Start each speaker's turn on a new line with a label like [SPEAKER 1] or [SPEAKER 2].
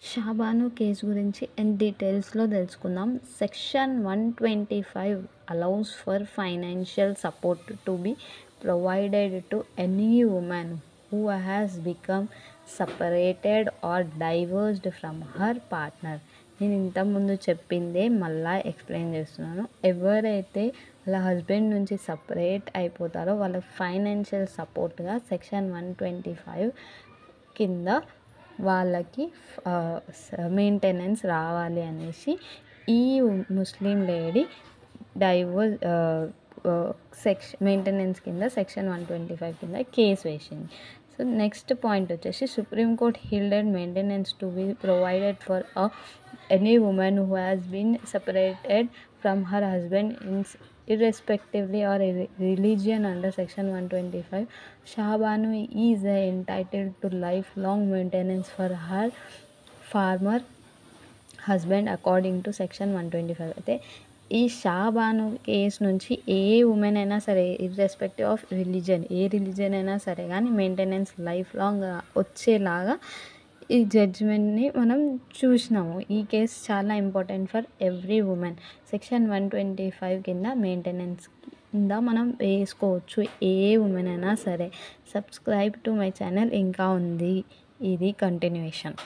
[SPEAKER 1] Shah Bano case గురించి డీటెయిల్స్లో తెలుసుకుందాం. Section 125 allows for financial support to be provided to any woman who has become separated or divorced from her partner. నేను ఇంతకుముందు చెప్పిందే మళ్ళీ explain చేస్తున్నాను. ఎవరైతే వాళ్ళ హస్బెండ్ నుంచి సపరేట్ అయిపోతారో వాళ్ళకి ఫైనాన్షియల్ సపోర్ట్గా సెక్షన్ 125 కింద వాళ్ళకి మెయింటెనెన్స్ రావాలి అనేసి ఈ ముస్లిం లేడీ డైవోర్స్ మెయింటెనెన్స్ కింద సెక్షన్ 125 కింద కేసు వేసింది. సో నెక్స్ట్ పాయింట్ వచ్చేసి supreme court held maintenance to be provided for any women who has been separated from her husband irrespectively or religion under section 125. Shahbanu is entitled to lifelong maintenance for her former husband according to section 125. అయితే ఈ Shah Bano case నుంచి ఏ women అయినా సరే irrespective of religion, A religion అయినా సరే కానీ maintenance life long వచ్చేలాగా ఈ జడ్జిమెంట్ని మనం చూసినాము. ఈ కేసు చాలా important for every women. Section 125 కింద మెయింటెనెన్స్ కింద మనం వేసుకోవచ్చు ఏ ఉమెన్ అయినా సరే. సబ్స్క్రైబ్ టు మై ఛానల్, ఇంకా ఉంది ఇది కంటిన్యూషన్.